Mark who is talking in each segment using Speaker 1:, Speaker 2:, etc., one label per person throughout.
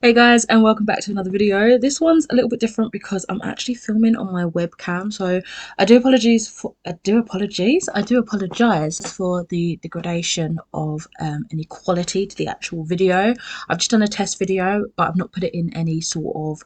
Speaker 1: Hey guys, and welcome back to another video. This one's a little bit different because I'm actually filming on my webcam, so I do apologize for the degradation of inequality to the actual video. I've just done a test video, but I've not put it in any sort of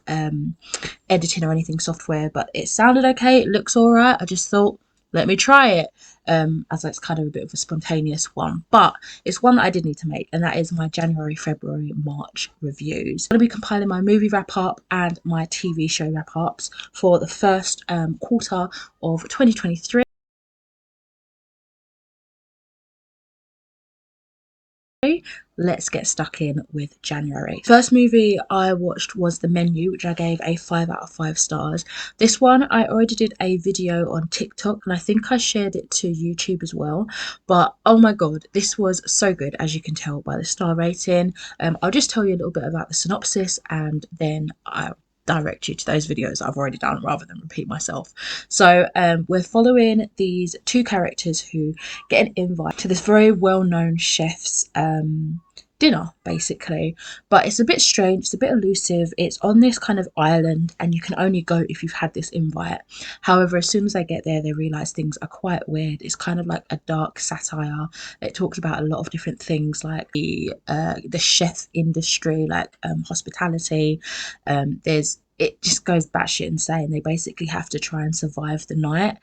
Speaker 1: editing or anything software, but it sounded okay, it looks all right. I just thought, let me try it, as it's kind of a bit of a spontaneous one, but it's one that I did need to make, and that is my January, February, March reviews. I'm going to be compiling my movie wrap up and my TV show wrap ups for the first quarter of 2023. Let's get stuck in with January. First movie I watched was The Menu, which I gave a 5 out of 5 stars. This one I already did a video on TikTok, and I think I shared it to YouTube as well, but oh my god, this was so good, as you can tell by the star rating. I'll just tell you a little bit about the synopsis, and then I'll direct you to those videos I've already done rather than repeat myself. So we're following these two characters who get an invite to this very well-known chef's dinner, basically, but it's a bit strange, it's a bit elusive. It's on this kind of island, and you can only go if you've had this invite. However, as soon as they get there, they realize things are quite weird. It's kind of like a dark satire. It talks about a lot of different things, like the chef industry, like hospitality. It just goes batshit insane. They basically have to try and survive the night,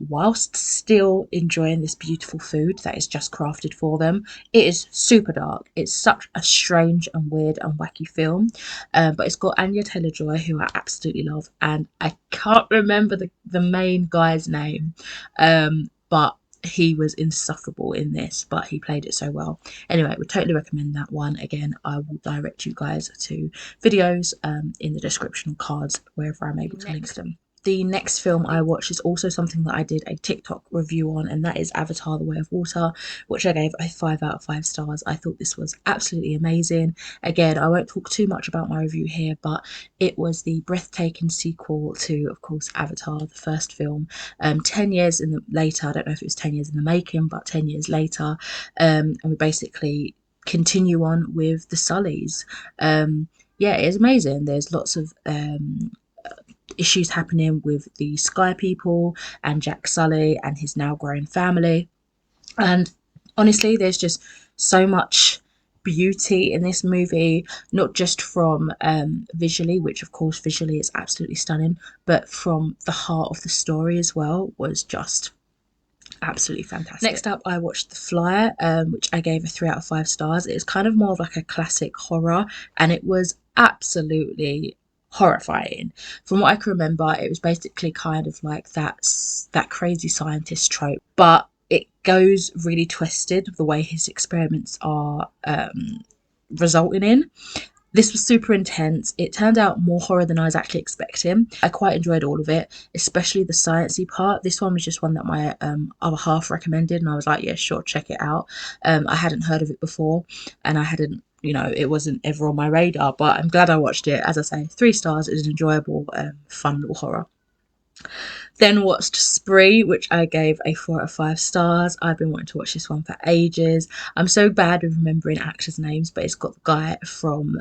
Speaker 1: whilst still enjoying this beautiful food that is just crafted for them. It is super dark. It's such a strange and weird and wacky film, but it's got Anya Taylor-Joy, who I absolutely love, and I can't remember the main guy's name, but he was insufferable in this, but he played it so well. Anyway, would totally recommend that one. Again, I will direct you guys to videos in the description cards wherever I'm able to link them. The next film I watched is also something that I did a TikTok review on, and that is Avatar: The Way of Water, which I gave a 5 out of 5 stars. I thought this was absolutely amazing. Again, I won't talk too much about my review here, but it was the breathtaking sequel to, of course, Avatar, the first film. 10 years later, I don't know if it was 10 years in the making, but 10 years later, and we basically continue on with the Sullys. Yeah, it's amazing. There's lots of issues happening with the Sky people and Jack Sully and his now growing family, and honestly, there's just so much beauty in this movie, not just from visually, which of course visually is absolutely stunning, but from the heart of the story as well. Was just absolutely fantastic. Next up, I watched The Fly, which I gave a 3 out of 5 stars. It's kind of more of like a classic horror, and it was absolutely horrifying. From what I can remember, it was basically kind of like that crazy scientist trope, but it goes really twisted the way his experiments are resulting in. This was super intense. It turned out more horror than I was actually expecting. I quite enjoyed all of it, especially the sciencey part. This one was just one that my other half recommended, and I was like, yeah, sure, check it out. I hadn't heard of it before, and I hadn't, it wasn't ever on my radar, but I'm glad I watched it. As I say, 3 stars. It was an enjoyable, fun little horror. Then watched Spree, which I gave a 4 out of 5 stars. I've been wanting to watch this one for ages. I'm so bad with remembering actors' names, but it's got the guy from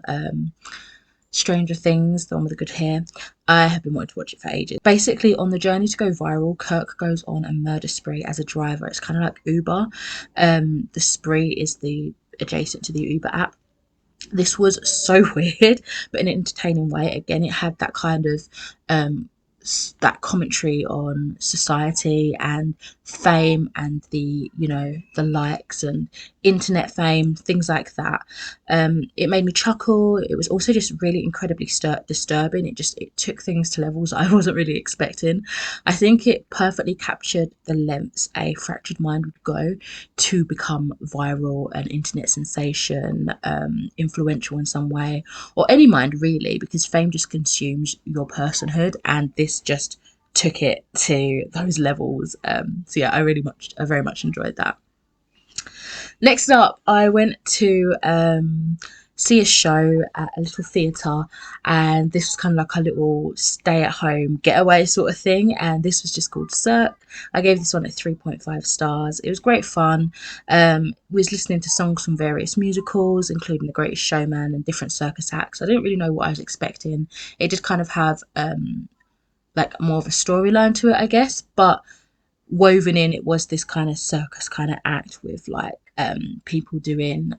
Speaker 1: Stranger Things, the one with the good hair. I have been wanting to watch it for ages. Basically, on the journey to go viral, Kirk goes on a murder spree as a driver. It's kind of like Uber. The spree is the adjacent to the Uber app. This was so weird, but in an entertaining way. Again, it had that kind of that commentary on society and fame and the likes and internet fame, things like that. It made me chuckle. It was also just really incredibly disturbing. It took things to levels I wasn't really expecting. I think it perfectly captured the lengths a fractured mind would go to become viral, an internet sensation, influential in some way, or any mind really, because fame just consumes your personhood, and this just took it to those levels. So yeah, I very much enjoyed that. Next up, I went to see a show at a little theatre, and this was kind of like a little stay at home getaway sort of thing, and this was just called Cirque. I gave this one a 3.5 stars. It was great fun. Was listening to songs from various musicals, including The Greatest Showman and different circus acts. I didn't really know what I was expecting. It did kind of have like more of a storyline to it, I guess, but woven in it was this kind of circus kind of act with like people doing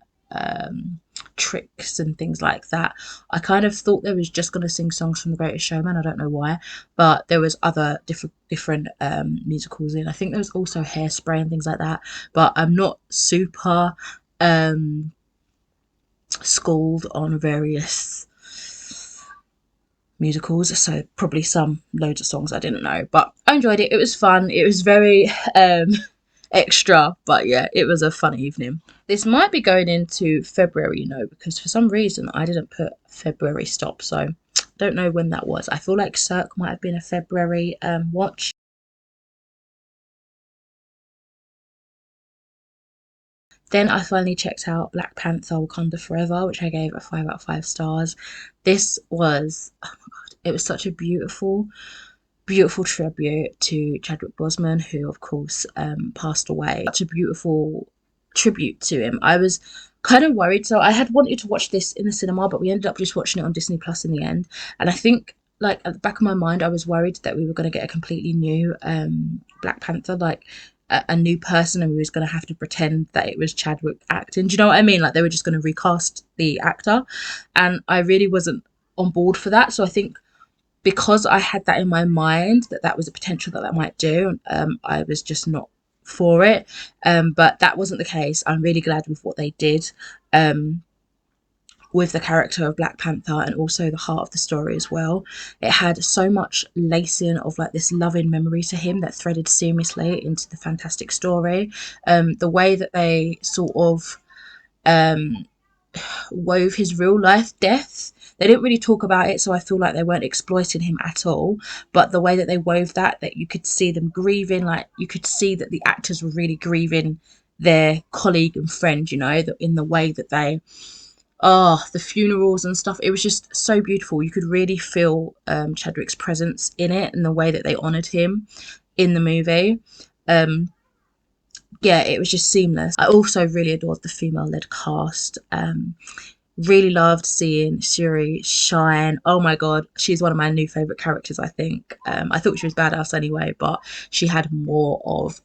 Speaker 1: tricks and things like that. I kind of thought they was just going to sing songs from The Greatest Showman. I don't know why, but there was other different musicals in. I think there was also Hairspray and things like that, but I'm not super schooled on various musicals, so probably loads of songs I didn't know, but I enjoyed it. It was fun. It was very extra, but yeah, it was a fun evening. This might be going into February, you know, because for some reason I didn't put February stop, so don't know when that was. I feel like Cirque might have been a February watch. Then I finally checked out Black Panther Wakanda Forever, which I gave a 5 out of 5 stars. This was, oh my god, it was such a beautiful tribute to Chadwick Boseman, who of course passed away. Such a beautiful tribute to him. I was kind of worried, so I had wanted to watch this in the cinema, but we ended up just watching it on Disney Plus in the end. And I think, like, at the back of my mind, I was worried that we were going to get a completely new Black Panther, like a new person, and we was going to have to pretend that it was Chadwick acting. Do you know what I mean? Like, they were just going to recast the actor, and I really wasn't on board for that. So I think because I had that in my mind, that was a potential that might do, I was just not for it. But that wasn't the case. I'm really glad with what they did with the character of Black Panther, and also the heart of the story as well. It had so much lacing of like this loving memory to him that threaded seamlessly into the fantastic story. The way that they sort of wove his real life death. They didn't really talk about it, so I feel like they weren't exploiting him at all. But the way that they wove that you could see them grieving, like you could see that the actors were really grieving their colleague and friend, you know, in the way that they, the funerals and stuff. It was just so beautiful. You could really feel Chadwick's presence in it and the way that they honoured him in the movie. Yeah, it was just seamless. I also really adored the female-led cast. Really loved seeing Shuri shine. Oh my god, she's one of my new favourite characters, I think. I thought she was badass anyway, but she had more of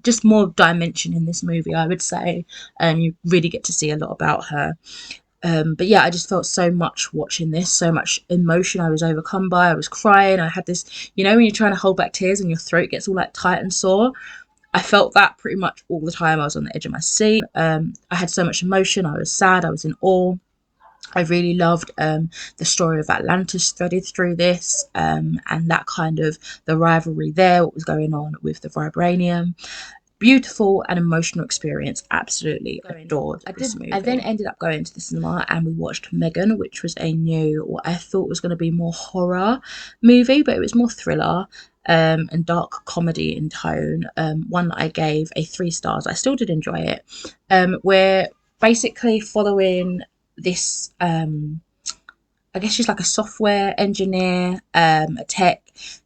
Speaker 1: just more dimension in this movie, I would say. You really get to see a lot about her. But yeah, I just felt so much watching this, so much emotion I was overcome by. I was crying. I had this, you know, when you're trying to hold back tears and your throat gets all like tight and sore. I felt that pretty much all the time. I was on the edge of my seat. I had so much emotion. I was sad. I was in awe. I really loved the story of Atlantis threaded through this, and that kind of the rivalry there, what was going on with the vibranium. Beautiful and emotional experience. Absolutely adored this movie. I then ended up going to the cinema and we watched Megan, which was a new, what I thought was going to be more horror movie, but it was more thriller and dark comedy in tone. One that I gave a 3 stars. I still did enjoy it. We're basically following this I guess she's like a software engineer, a tech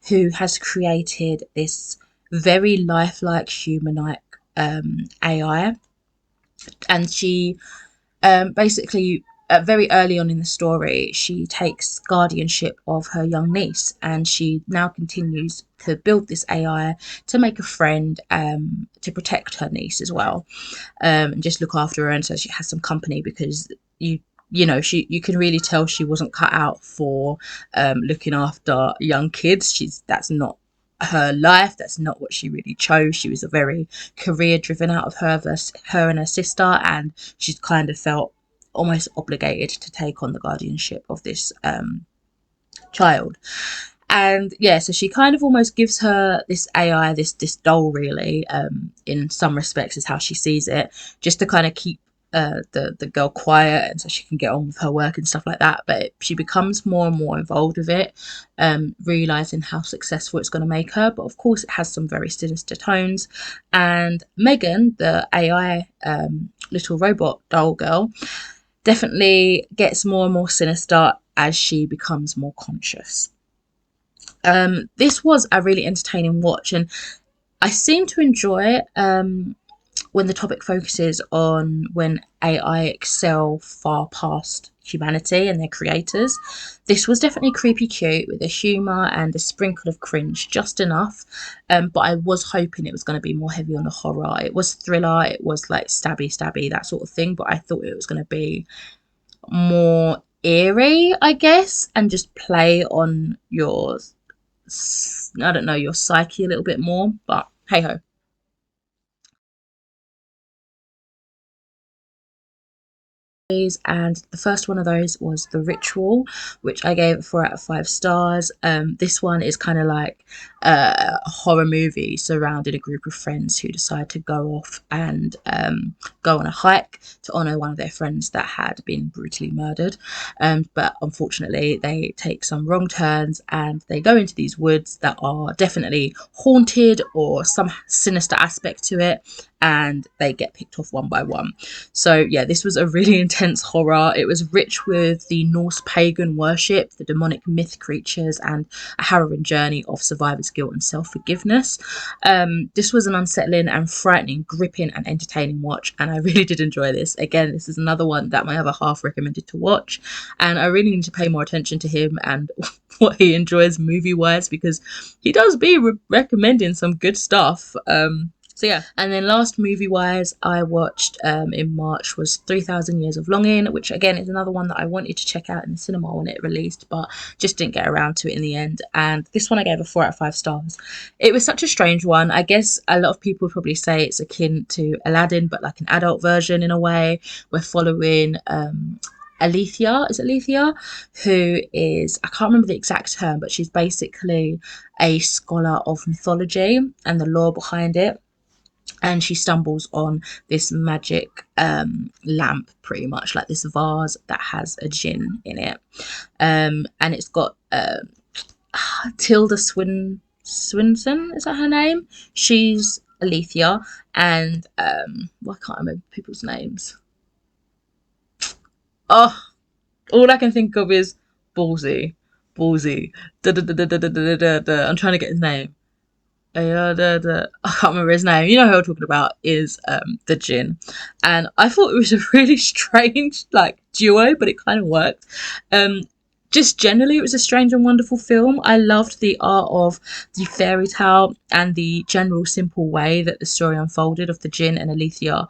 Speaker 1: who has created this very lifelike human-like AI, and she basically very early on in the story she takes guardianship of her young niece, and she now continues to build this AI to make a friend, to protect her niece as well, and just look after her, and so she has some company, because you know, you can really tell she wasn't cut out for looking after young kids. That's not her life. That's not what she really chose. She was a very career driven out of her and her sister, and she's kind of felt almost obligated to take on the guardianship of this child. And yeah, so she kind of almost gives her this AI, this doll really, in some respects is how she sees it, just to kind of keep the girl quiet, and so she can get on with her work and stuff like that. But she becomes more and more involved with it, realizing how successful it's going to make her. But of course, it has some very sinister tones. And Megan, the AI little robot doll girl, definitely gets more and more sinister as she becomes more conscious. This was a really entertaining watch, and I seem to enjoy it when the topic focuses on when AI excel far past humanity and their creators. This was definitely creepy cute with a humour and a sprinkle of cringe, just enough. But I was hoping it was going to be more heavy on the horror. It was thriller, it was like stabby, that sort of thing, but I thought it was going to be more eerie, I guess, and just play on your, I don't know, your psyche a little bit more. But hey ho. And the first one of those was The Ritual, which I gave 4 out of 5 stars. This one is kind of like a horror movie surrounding a group of friends who decide to go off and go on a hike to honour one of their friends that had been brutally murdered. But unfortunately, they take some wrong turns and they go into these woods that are definitely haunted or some sinister aspect to it, and they get picked off one by one. So yeah, this was a really intense horror. It was rich with the Norse pagan worship, the demonic myth creatures, and a harrowing journey of survivors' guilt and self-forgiveness. This was an unsettling and frightening, gripping and entertaining watch, and I really did enjoy this. Again, this is another one that my other half recommended to watch, and I really need to pay more attention to him and what he enjoys movie-wise, because he does be recommending some good stuff. So yeah, and then last movie wise I watched in March was 3000 Years of Longing, which again is another one that I wanted to check out in the cinema when it released, but just didn't get around to it in the end. And this one I gave a 4 out of 5 stars. It was such a strange one. I guess a lot of people would probably say it's akin to Aladdin, but like an adult version in a way. We're following Alethea, is it Alethea, who is, I can't remember the exact term, but she's basically a scholar of mythology and the lore behind it. And she stumbles on this magic lamp, pretty much like this vase that has a djinn in it, and it's got Tilda Swinson, is that her name? She's Alethea, and well, I can't remember people's names. Oh, all I can think of is Ballsy. I'm trying to get his name. I can't remember his name. You know who I'm talking about, is the Jinn. And I thought it was a really strange like duo, but it kind of worked. Just generally, it was a strange and wonderful film. I loved the art of the fairy tale and the general simple way that the story unfolded of the Jinn and Alethea.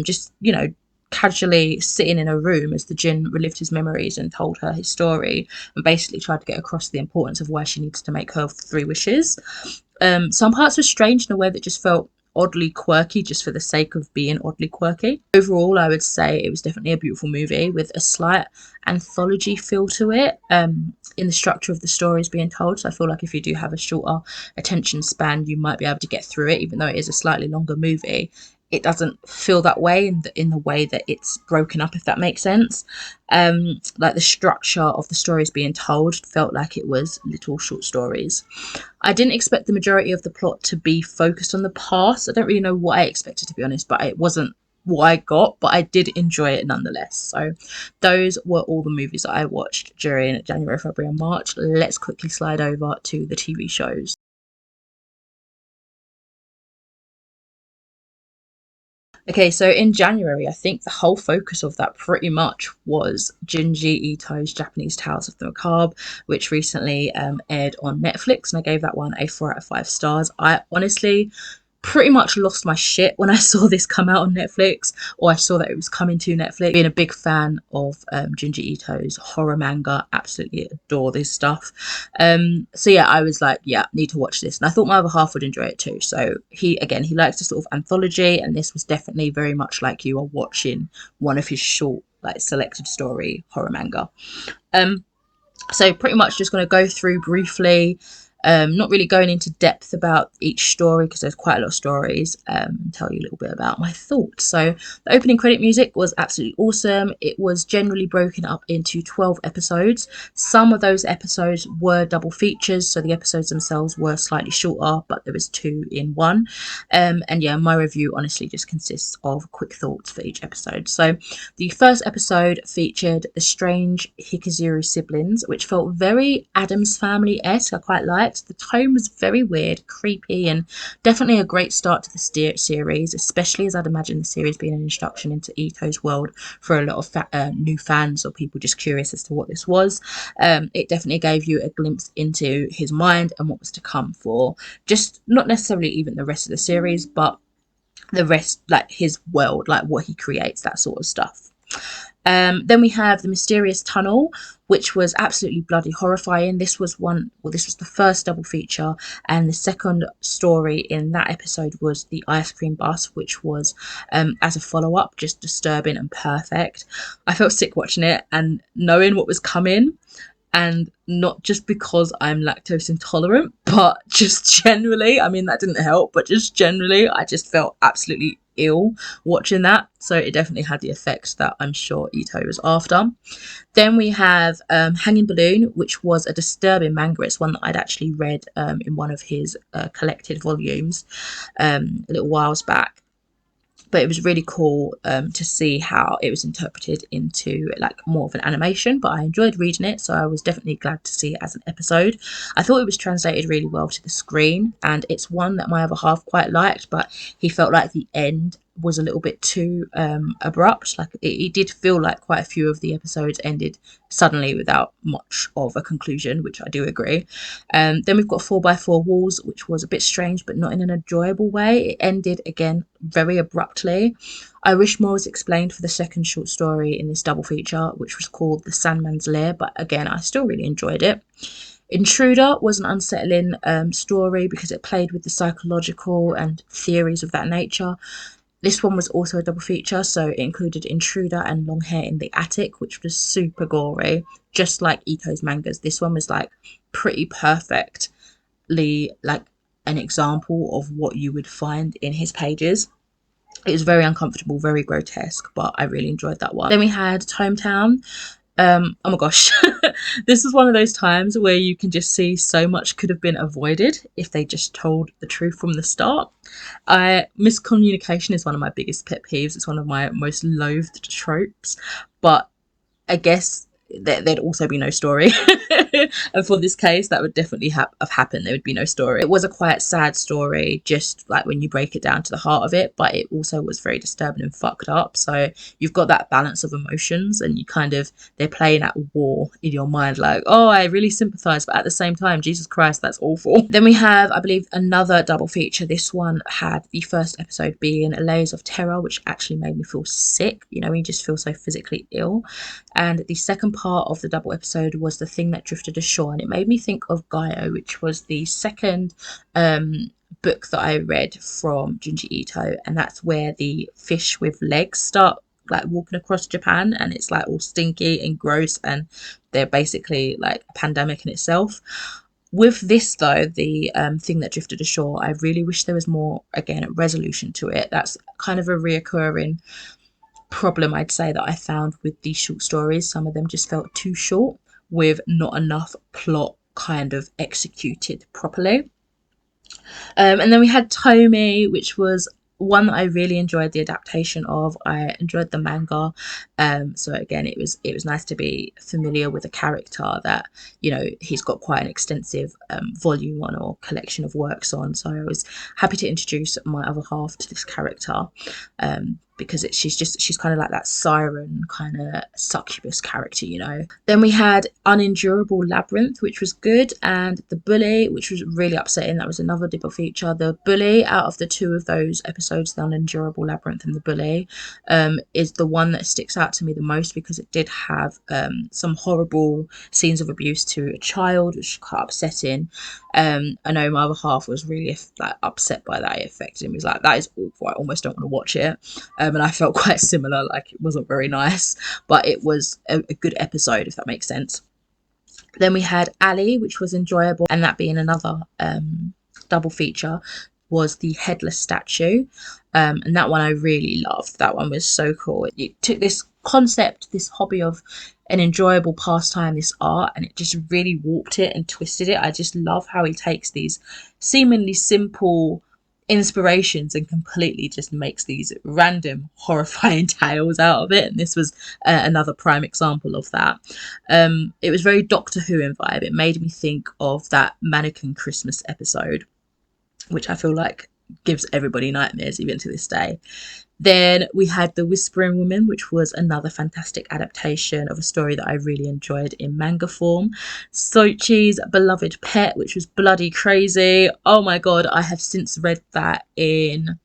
Speaker 1: Just, you know, casually sitting in a room as the Jinn relived his memories and told her his story and basically tried to get across the importance of why she needs to make her 3 wishes. Some parts were strange in a way that just felt oddly quirky just for the sake of being oddly quirky. Overall, I would say it was definitely a beautiful movie with a slight anthology feel to it in the structure of the stories being told. So I feel like if you do have a shorter attention span, you might be able to get through it, even though it is a slightly longer movie. It doesn't feel that way in the way that it's broken up, if that makes sense. Like the structure of the stories being told felt like it was little short stories. I didn't expect the majority of the plot to be focused on the past. I don't really know what I expected, to be honest, but it wasn't what I got, but I did enjoy it nonetheless. So those were all the movies that I watched during January, February and March. Let's quickly slide over to the TV shows. Okay, so in January, I think the whole focus of that pretty much was Junji Ito's Japanese Tales of the Macabre, which recently aired on Netflix, and I gave that one a 4 out of 5 stars. I honestly pretty much lost my shit when I saw this come out on Netflix, or I saw that it was coming to Netflix. Being a big fan of Junji Ito's horror manga, absolutely adore this stuff. So yeah, I was like, yeah, need to watch this, and I thought my other half would enjoy it too. So he likes the sort of anthology, and this was definitely very much like you are watching one of his short, like selected story horror manga. So pretty much just going to go through briefly Not really going into depth about each story because there's quite a lot of stories, and tell you a little bit about my thoughts. So the opening credit music was absolutely awesome. It was generally broken up into 12 episodes. Some of those episodes were double features, so the episodes themselves were slightly shorter, but there was 2 in 1. And yeah, my review honestly just consists of quick thoughts for each episode. So the first episode featured the strange Hikazoru siblings, which felt very Addams Family-esque. I quite liked. The tone was very weird, creepy, and definitely a great start to the series, especially as I'd imagine the series being an introduction into Ito's world for a lot of new fans or people just curious as to what this was. It definitely gave you a glimpse into his mind and what was to come for just not necessarily even the rest of the series, but the rest, like his world, like what he creates, that sort of stuff. Then we have the mysterious tunnel, which was absolutely bloody horrifying. This was the first double feature, and the second story in that episode was the ice cream bus, which was as a follow-up, just disturbing and perfect. I felt sick watching it and knowing what was coming, and not just because I'm lactose intolerant, but just generally, I mean, that didn't help, but just generally, I just felt absolutely ill watching that. So it definitely had the effect that I'm sure Ito was after. Then we have Hanging Balloon, which was a disturbing manga. It's one that I'd actually read in one of his collected volumes a little whiles back. But it was really cool to see how it was interpreted into like more of an animation. But I enjoyed reading it, so I was definitely glad to see it as an episode. I thought it was translated really well to the screen, and it's one that my other half quite liked, but he felt like the end was a little bit too abrupt. Like it did feel like quite a few of the episodes ended suddenly without much of a conclusion, which I do agree. Then we've got 4x4 Walls, which was a bit strange but not in an enjoyable way. It ended again very abruptly. I wish more was explained for the second short story in this double feature, which was called The Sandman's Lair, but again I still really enjoyed it. Intruder was an unsettling story because it played with the psychological and theories of that nature. This one was also a double feature, so it included Intruder and Long Hair in the Attic, which was super gory, just like Ito's mangas. This one was like pretty perfectly like an example of what you would find in his pages. It was very uncomfortable, very grotesque, but I really enjoyed that one. Then we had Hometown. Oh my gosh, this is one of those times where you can just see so much could have been avoided if they just told the truth from the start. Miscommunication is one of my biggest pet peeves. It's one of my most loathed tropes, but I guess there'd also be no story. And for this case, that would definitely have happened. There would be no story. It was a quite sad story, just like when you break it down to the heart of it, but it also was very disturbing and fucked up. So you've got that balance of emotions, and you kind of, they're playing at war in your mind, like, oh, I really sympathize, but at the same time, Jesus Christ, that's awful. Then we have, I believe, another double feature. This one had the first episode being Layers of Terror, which actually made me feel sick, you know, you just feel so physically ill. And the second part of the double episode was The Thing That Drifted Ashore, and it made me think of Gaio, which was the second book that I read from Junji Ito, and that's where the fish with legs start like walking across Japan, and it's like all stinky and gross, and they're basically like a pandemic in itself. With this though, the Thing That Drifted Ashore, I really wish there was more, again, resolution to it. That's kind of a reoccurring problem I'd say that I found with these short stories. Some of them just felt too short with not enough plot kind of executed properly. And then we had Tomi, which was one that I really enjoyed the adaptation of. I enjoyed the manga, so again it was nice to be familiar with a character that, you know, he's got quite an extensive volume on or collection of works on, so I was happy to introduce my other half to this character, because she's kind of like that siren kind of succubus character, you know. Then we had Unendurable Labyrinth, which was good, and The Bully, which was really upsetting. That was another double feature. The Bully, out of the two of those episodes, The Unendurable Labyrinth and The Bully, is the one that sticks out to me the most because it did have some horrible scenes of abuse to a child, which was quite upsetting. I know my other half was really like upset by that. It affected him. He was like, that is awful, I almost don't want to watch it. And I felt quite similar, like it wasn't very nice, but it was a good episode, if that makes sense. Then we had Ali, which was enjoyable, and that being another double feature was the headless statue, and that one I really loved. That one was so cool. It took this concept, this hobby of an enjoyable pastime, this art, and it just really warped it and twisted it. I just love how he takes these seemingly simple inspirations and completely just makes these random horrifying tales out of it, and this was another prime example of that. It was very Doctor Who in vibe. It made me think of that Mannequin Christmas episode, which I feel like gives everybody nightmares even to this day. Then we had The Whispering Woman, which was another fantastic adaptation of a story that I really enjoyed in manga form. Soichi's Beloved Pet, which was bloody crazy. Oh my god, I have since read that in,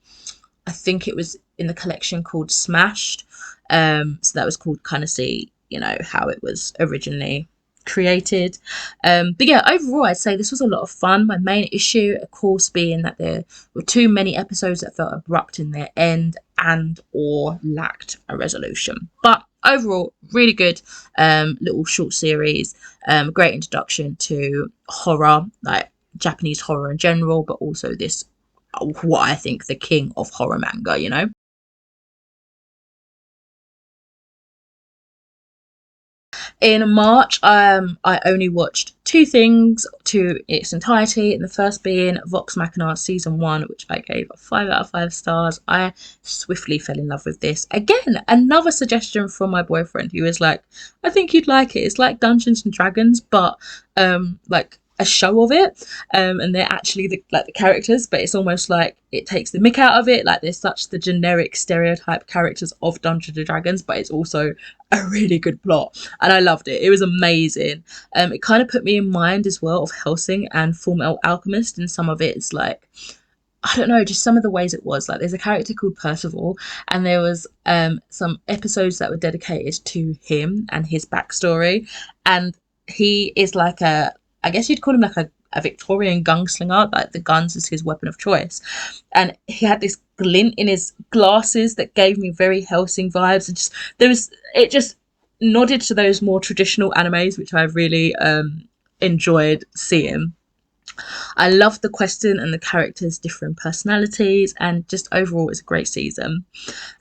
Speaker 1: I think it was in the collection called Smashed. So that was called kind of see, you know, how it was originally created. But yeah, overall I'd say this was a lot of fun. My main issue, of course, being that there were too many episodes that felt abrupt in their end and or lacked a resolution. But overall, really good little short series. Great introduction to horror, like Japanese horror in general, but also this, what I think the king of horror manga, you know. In March, I only watched two things to its entirety, and the first being Vox Machina Season 1, which I gave a 5 out of 5 stars. I swiftly fell in love with this. Again, another suggestion from my boyfriend, who was like, I think you'd like it. It's like Dungeons and Dragons, but like a show of it, and they're actually the characters, but it's almost like it takes the mick out of it. Like, there's such the generic stereotype characters of Dungeons and Dragons, but it's also a really good plot, and I loved it. It was amazing. It kind of put me in mind as well of Hellsing and Fullmetal Alchemist, and some of it's like, I don't know, just some of the ways it was. Like, there's a character called Percival, and there was some episodes that were dedicated to him and his backstory, and he is like a, I guess you'd call him like a Victorian gunslinger, like the guns is his weapon of choice. And he had this glint in his glasses that gave me very Hellsing vibes. And just it just nodded to those more traditional animes, which I really enjoyed seeing. I loved the question and the characters' different personalities, and just overall it's a great season.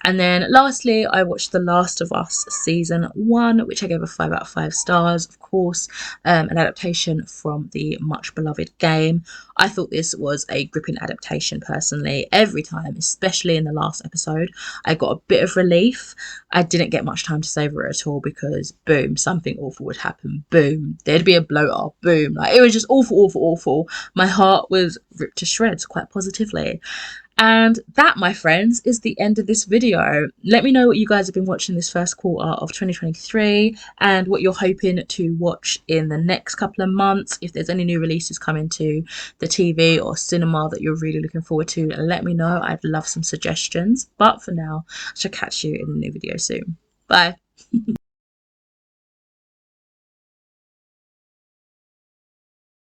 Speaker 1: And then lastly, I watched The Last of Us Season 1, which I gave a 5 out of 5 stars, of course, an adaptation from the much beloved game. I thought this was a gripping adaptation personally. Every time, especially in the last episode, I got a bit of relief. I didn't get much time to savour it at all because, boom, something awful would happen. Boom, there'd be a blow up. Boom, like, it was just awful, awful, awful. My heart was ripped to shreds, quite positively. And that, my friends, is the end of this video. Let me know what you guys have been watching this first quarter of 2023 and what you're hoping to watch in the next couple of months. If there's any new releases coming to the TV or cinema that you're really looking forward to, let me know. I'd love some suggestions. But for now, I shall catch you in a new video soon. Bye.